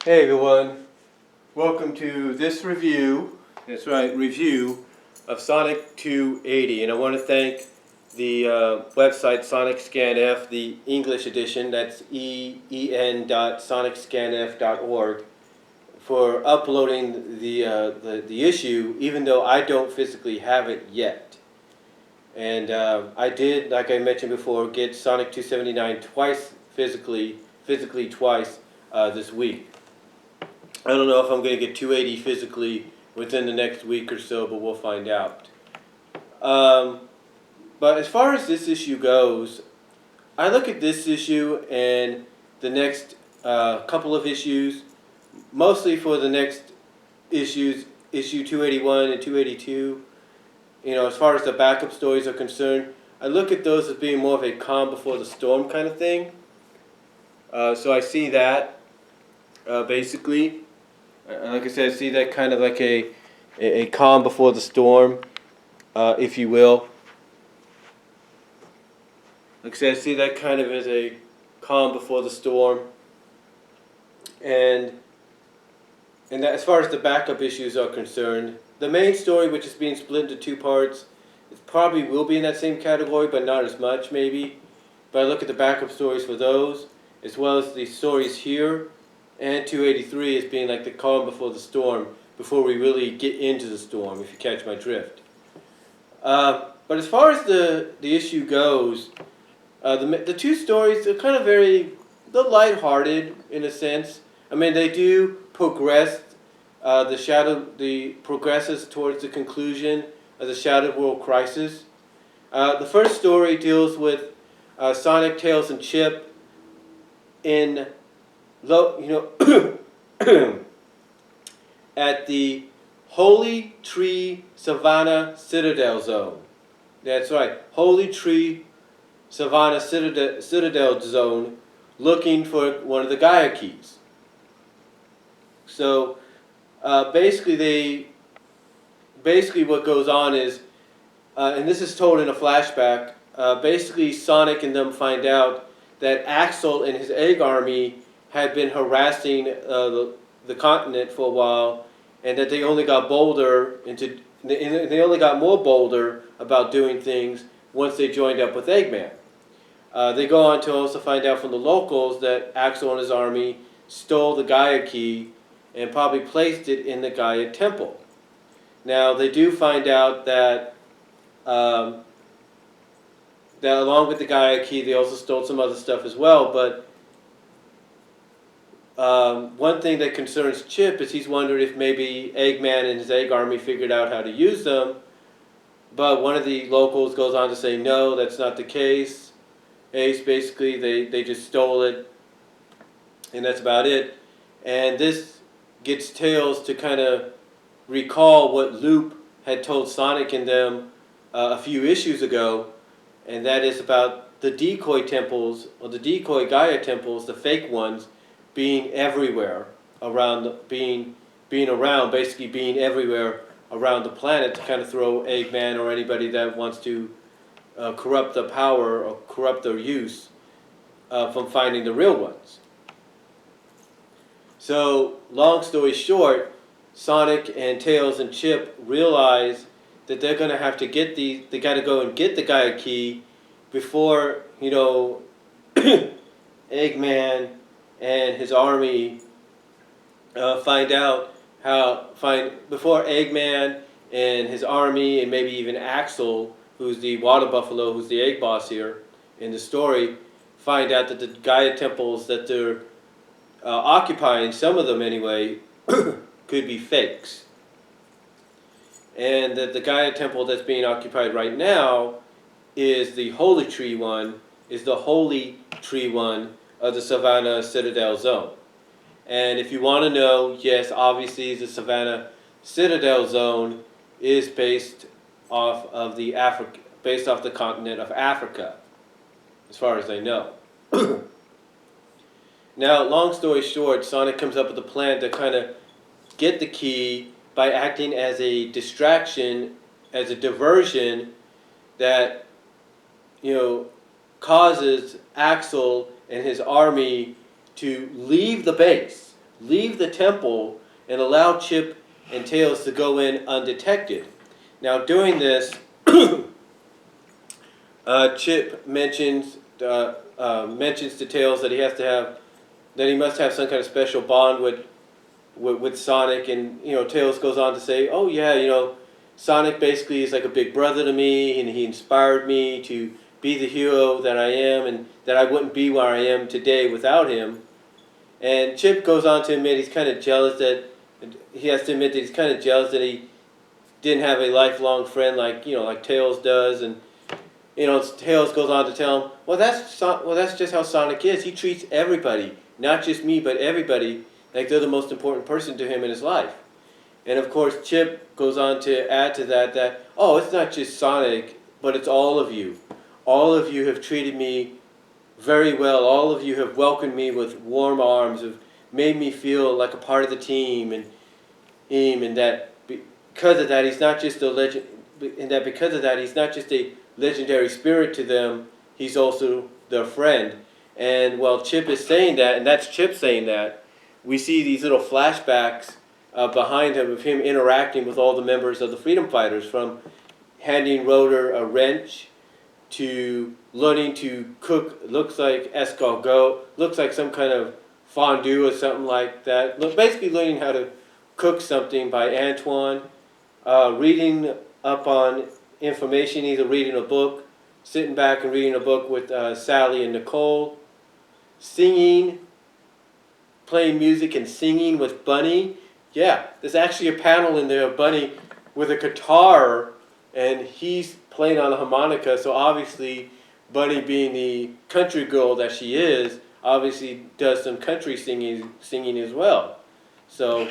Hey everyone, welcome to this review, that's right, review of Sonic 280. And I want to thank the website SonicScanF, the English edition, that's en.sonicscanf.org, for uploading the issue, even though I don't physically have it yet. And I did, like I mentioned before, get Sonic 279 twice physically twice this week. I don't know if I'm going to get 280 physically within the next week or so, but we'll find out. But as far as this issue goes, I look at this issue and the next couple of issues, mostly for the next issues, issue 281 and 282. As far as the backup stories are concerned, I look at those as being more of a calm before the storm kind of thing. So I see that, basically. Like I said, I see that kind of like a calm before the storm, if you will. Like I said, I see that kind of as a calm before the storm. And that, as far as the backup issues are concerned, the main story, which is being split into two parts, it probably will be in that same category, but not as much maybe. But I look at the backup stories for those, as well as the stories here, and 283 as being like the calm before the storm, before we really get into the storm, if you catch my drift. But as far as the issue goes, the two stories are kind of they're lighthearted in a sense. I mean, they do progress. The progresses towards the conclusion of the Shattered World Crisis. The first story deals with Sonic, Tails, and Chip in at the Holy Tree Savannah Citadel Zone. That's right, Holy Tree Savannah Citadel Zone, looking for one of the Gaia keys. So basically what goes on is, and this is told in a flashback, basically Sonic and them find out that Axel and his egg army had been harassing the continent for a while, and that they only got they only got more bolder about doing things once they joined up with Eggman. They go on to also find out from the locals that Axel and his army stole the Gaia key and probably placed it in the Gaia temple. Now they do find out that that along with the Gaia key, they also stole some other stuff as well. But one thing that concerns Chip is he's wondered if maybe Eggman and his egg army figured out how to use them. But one of the locals goes on to say, no, that's not the case. Ace, basically, they just stole it, and that's about it. And this gets Tails to kind of recall what Loop had told Sonic and them a few issues ago, and that is about the decoy temples, or the decoy Gaia temples, the fake ones, being everywhere around, being around, basically being everywhere around the planet to kind of throw Eggman or anybody that wants to corrupt the power or corrupt their use from finding the real ones. So, long story short, Sonic and Tails and Chip realize that they're going to have to get they got to go and get the Gaia key before, Eggman and his army before Eggman and his army and maybe even Axel, who's the water buffalo, who's the egg boss here in the story, find out that the Gaia temples that they're occupying, some of them anyway, could be fakes. And that the Gaia temple that's being occupied right now is the Holy Tree one of the Savannah Citadel Zone. And if you want to know, yes, obviously the Savannah Citadel Zone is based off the continent of Africa, as far as I know. Now, long story short, Sonic comes up with a plan to kind of get the key by acting as a distraction, as a diversion that, causes Axel and his army to leave the base. leave the temple and allow Chip and Tails to go in undetected. Now, during this, Chip mentions to Tails that he must have some kind of special bond with Sonic, and Tails goes on to say, "Oh yeah, Sonic basically is like a big brother to me, and he inspired me to be the hero that I am, and that I wouldn't be where I am today without him." And Chip goes on to admit he's kind of jealous that he didn't have a lifelong friend like Tails does, and Tails goes on to tell him, that's just how Sonic is. He treats everybody, not just me, but everybody, like they're the most important person to him in his life. And of course, Chip goes on to add to that it's not just Sonic, but it's all of you. All of you have treated me very well. All of you have welcomed me with warm arms, have made me feel like a part of the team, and that because of that, he's not just a legend. And that because of that, he's not just a legendary spirit to them, he's also their friend. And while Chip is saying that, and that's Chip saying that, we see these little flashbacks behind him of him interacting with all the members of the Freedom Fighters, from handing Rotor a wrench to learning to cook, looks like escargot, looks like some kind of fondue or something like that. Basically learning how to cook something by Antoine, reading up on information, either reading a book, sitting back and reading a book with Sally and Nicole, singing, playing music and singing with Bunny. Yeah, there's actually a panel in there of Bunny with a guitar, and he's playing on a harmonica, so obviously Bunny, being the country girl that she is, obviously does some country singing as well. So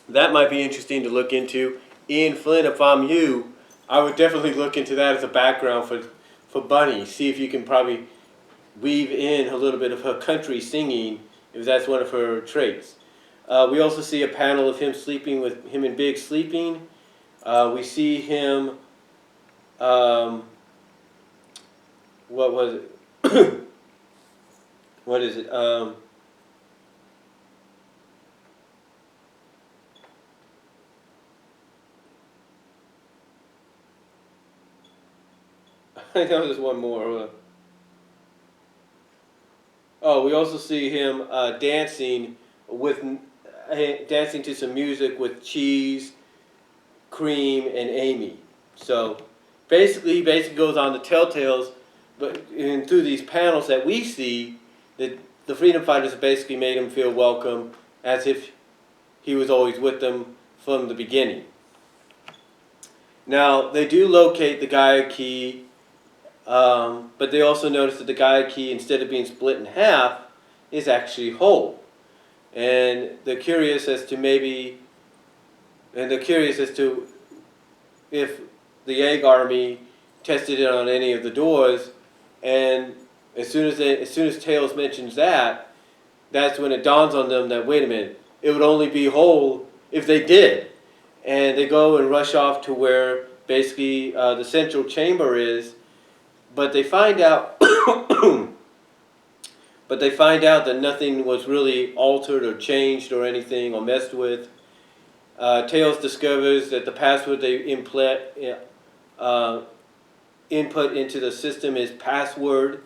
that might be interesting to look into. Ian Flynn, if I'm you, I would definitely look into that as a background for Bunny. See if you can probably weave in a little bit of her country singing, if that's one of her traits. We also see a panel of him and Big sleeping. We see him, what was it? What is it? I know there's one more. We also see him dancing to some music with Cheese, Cream, and Amy. So basically, he goes on to tell tales, and through these panels that we see, that the Freedom Fighters have basically made him feel welcome, as if he was always with them from the beginning. Now, they do locate the Gaia Key, but they also notice that the Gaia Key, instead of being split in half, is actually whole. And they're curious as to if the Egg Army tested it on any of the doors, and as soon as Tails mentions that, that's when it dawns on them that, wait a minute, it would only be whole if they did. And they go and rush off to where basically the central chamber is, but they find out that nothing was really altered or changed or anything or messed with. Tails discovers that the password they input into the system is password,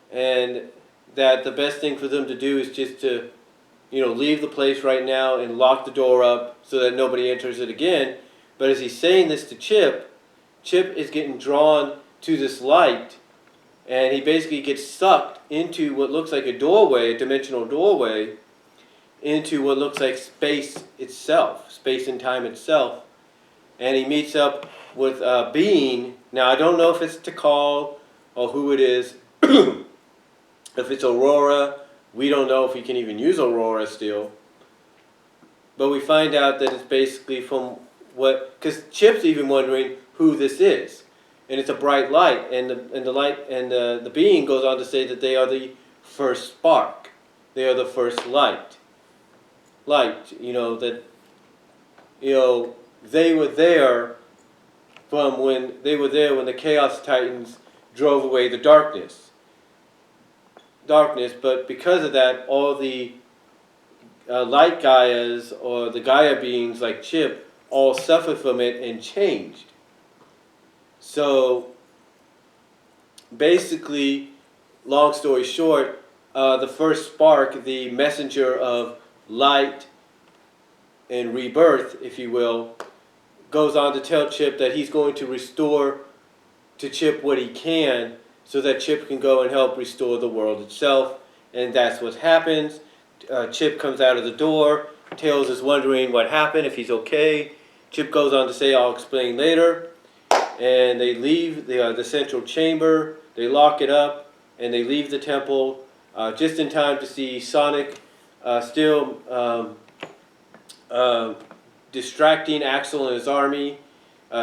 and that the best thing for them to do is just to leave the place right now and lock the door up so that nobody enters it again. But as he's saying this to Chip, Chip is getting drawn to this light, and he basically gets sucked into what looks like a doorway, a dimensional doorway, into what looks like space itself, space and time itself. And he meets up with a being. Now, I don't know if it's Tikal or who it is. If it's Aurora, we don't know if we can even use Aurora still. But we find out that it's basically because Chip's even wondering who this is. And it's a bright light, and the being goes on to say that they are the first spark. They are the first light. They were there when the Chaos Titans drove away the darkness. But because of that, all the light Gaias or the Gaia beings like Chip all suffered from it and changed. So basically, long story short, the first spark, the messenger of light and rebirth, if you will, goes on to tell Chip that he's going to restore to Chip what he can so that Chip can go and help restore the world itself. And that's what happens. Chip comes out of the door. Tails is wondering what happened, if he's okay. Chip goes on to say, I'll explain later. And they leave the central chamber. They lock it up and they leave the temple just in time to see Sonic still distracting Axel and his army.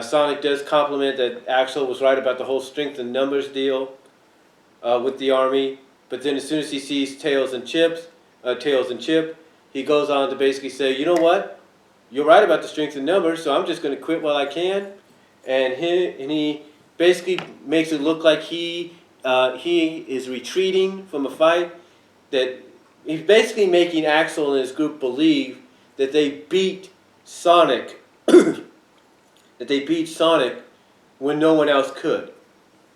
Sonic does compliment that Axel was right about the whole strength and numbers deal with the army. But then as soon as he sees Tails and Chip, he goes on to basically say, you know what? You're right about the strength and numbers, so I'm just going to quit while I can. And he basically makes it look like he is retreating from a fight. That he's basically making Axel and his group believe that they beat Sonic, when no one else could.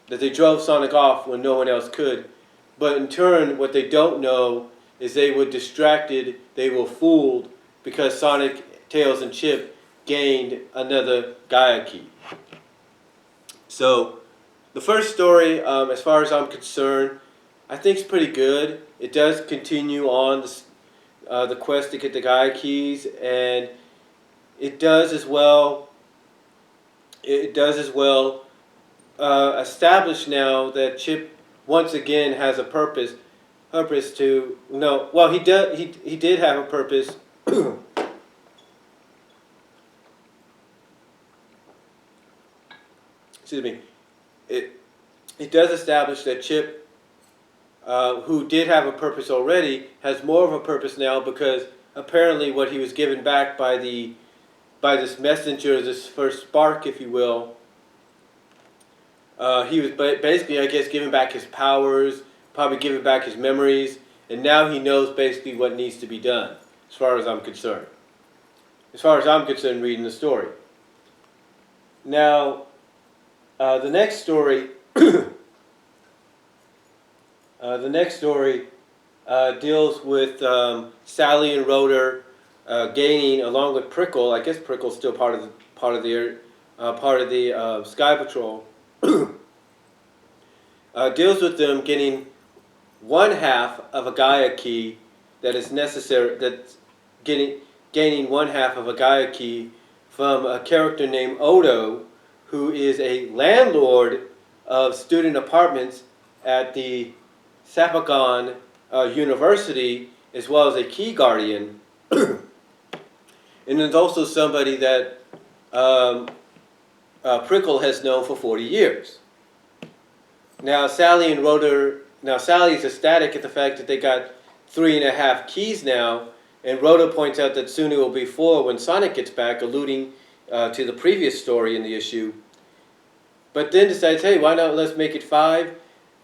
That they drove Sonic off when no one else could. But in turn, what they don't know is they were distracted, they were fooled, because Sonic, Tails, and Chip gained another Gaia Key. So, the first story, as far as I'm concerned, I think is pretty good. It does continue on the quest to get the Gaia Keys, and it does as well establish now that Chip once again has a purpose to no. Well, he did have a purpose. Excuse me. It does establish that Chip, who did have a purpose already, has more of a purpose now, because apparently what he was given back by this messenger, this first spark, if you will, he was basically, I guess, giving back his powers, probably giving back his memories, and now he knows basically what needs to be done, as far as I'm concerned. As far as I'm concerned, reading the story. Now, the next story deals with Sally and Rotor gaining, along with Prickle. I guess Prickle's still part of the Sky Patrol. Deals with them getting one half of a Gaia Key that is necessary. That's gaining one half of a Gaia Key from a character named Odo, who is a landlord of student apartments at the Sapagon University, as well as a key guardian. And there's also somebody that Prickle has known for 40 years. Now Sally and Rotor, Sally's ecstatic at the fact that they got 3.5 keys now, and Rotor points out that soon it will be 4 when Sonic gets back, alluding to the previous story in the issue. But then decides, hey, why not let's make it 5?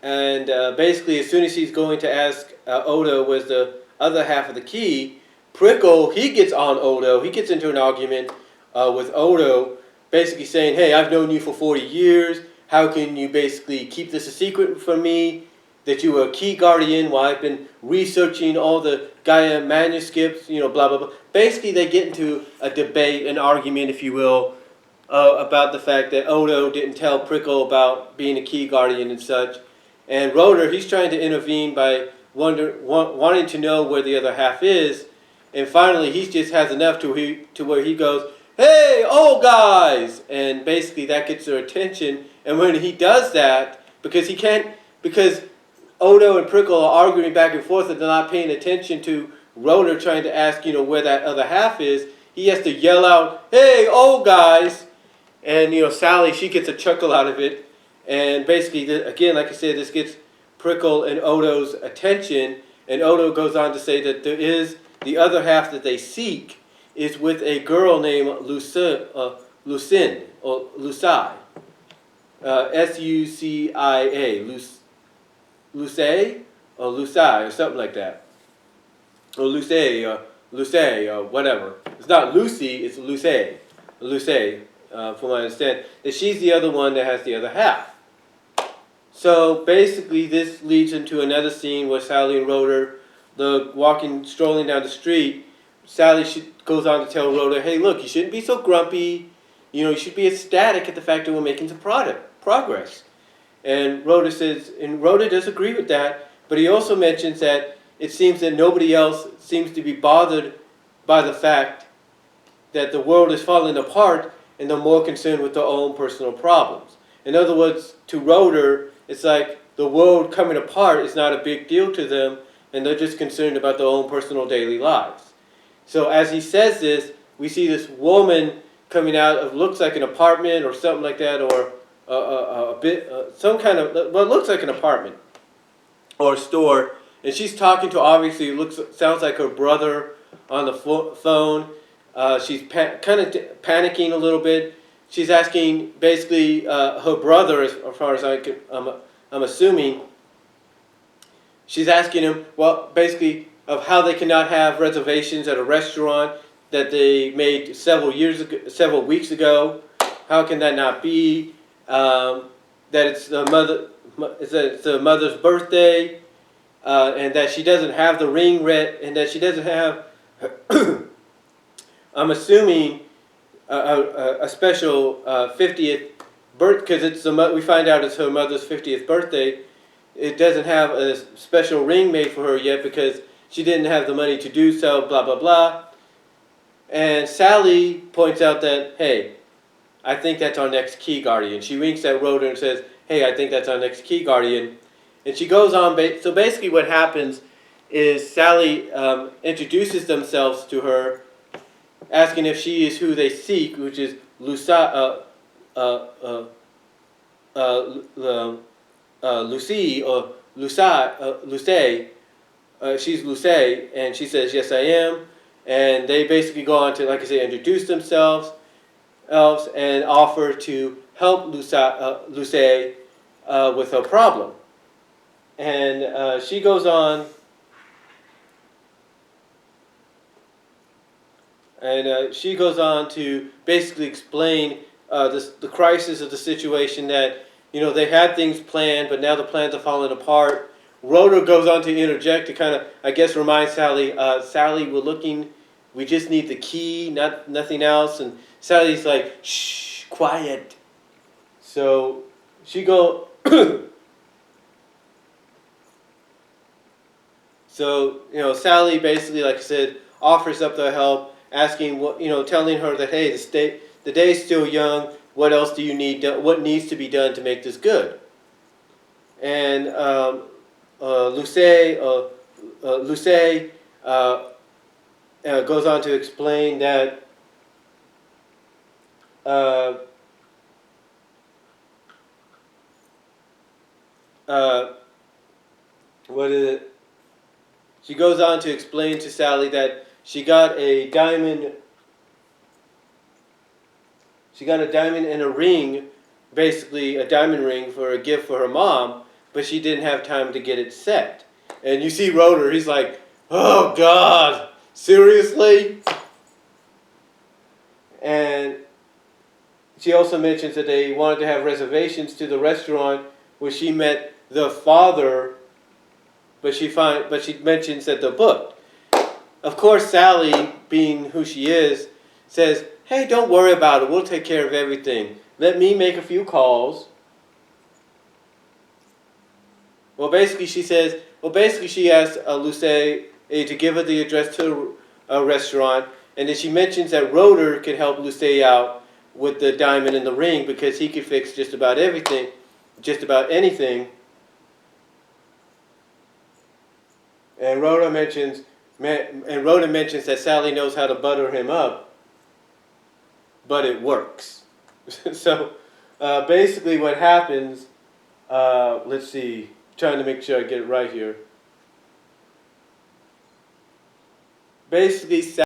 And basically, as soon as he's going to ask Odo where's the other half of the key, Prickle, he gets on Odo. He gets into an argument with Odo, basically saying, hey, I've known you for 40 years. How can you basically keep this a secret from me, that you were a key guardian while I've been researching all the Gaia manuscripts, blah, blah, blah. Basically, they get into a debate, an argument, if you will, about the fact that Odo didn't tell Prickle about being a key guardian and such. And Rotor, he's trying to intervene by wanting to know where the other half is. And finally, he just has enough to where he goes, hey, old guys! And basically that gets their attention. And when he does that, because Odo and Prickle are arguing back and forth and they're not paying attention to Rotor trying to ask, where that other half is, he has to yell out, hey, old guys! And, Sally, she gets a chuckle out of it. And basically, again, like I said, this gets Prickle and Odo's attention. And Odo goes on to say that there is the other half that they seek is with a girl named Lucille, or Lucille. S-U-C-I-A. Lucille? Or Lucille, or something like that. Or Lucille, Luce, or whatever. It's not Lucy, it's Luce. Luce, from what I understand. That she's the other one that has the other half. So basically, this leads into another scene where Sally and Rhoda, strolling down the street. Sally goes on to tell Rhoda, "Hey, look, you shouldn't be so grumpy. You know, you should be ecstatic at the fact that we're making some progress." And Rhoda does agree with that, but he also mentions that it seems that nobody else seems to be bothered by the fact that the world is falling apart, and they're more concerned with their own personal problems. In other words, to Rhoda, it's like the world coming apart is not a big deal to them, and they're just concerned about their own personal daily lives. So as he says this, we see this woman coming out of looks like an apartment or something like that, or some kind of, well, it looks like an apartment or a store, and she's talking to, obviously sounds like her brother on the phone. She's kind of panicking a little bit. She's asking basically her brother, as far as I'm assuming, she's asking him, well, basically of how they cannot have reservations at a restaurant that they made several weeks ago. How can that not be? That it's the mother's birthday, and that she doesn't have the ring and that she doesn't have. I'm assuming a special 50th birth, because we find out it's her mother's 50th birthday. It doesn't have a special ring made for her yet because she didn't have the money to do so. Blah blah blah. And Sally points out that, hey, I think that's our next key guardian. She winks at Rhoda and says, hey, I think that's our next key guardian. And she goes on. So basically, what happens is Sally introduces themselves to her, asking if she is who they seek, which is Lucy, or Luce. She's Luce, and she says, yes, I am. And they basically go on to, like I say, introduce themselves and offer to help Luce with her problem. And she goes on. And she goes on to basically explain the crisis of the situation, that, you know, they had things planned, but now the plans are falling apart. Rhoda goes on to interject to kind of, I guess, remind Sally, Sally, we just need the key, nothing else. And Sally's like, shh, quiet. So so, you know, Sally basically, like I said, offers up their help, asking telling her that, hey, the day's still young. What else do you need? What needs to be done to make this good? And Luce goes on to explain that what is it? She goes on to explain to Sally that she got a diamond and a ring, basically a diamond ring for a gift for her mom, but she didn't have time to get it set. And you see Rhoda, he's like, oh God, seriously? And she also mentions that they wanted to have reservations to the restaurant where she met the father, but she mentions that they're booked. Of course, Sally, being who she is, says, hey, don't worry about it. We'll take care of everything. Let me make a few calls. Well, basically, she asks Luce to give her the address to a restaurant, and then she mentions that Rhoda could help Luce out with the diamond and the ring because he could fix just about anything. And Rhoda mentions that Sally knows how to butter him up, but it works. So basically what happens, let's see, trying to make sure I get it right here. Basically,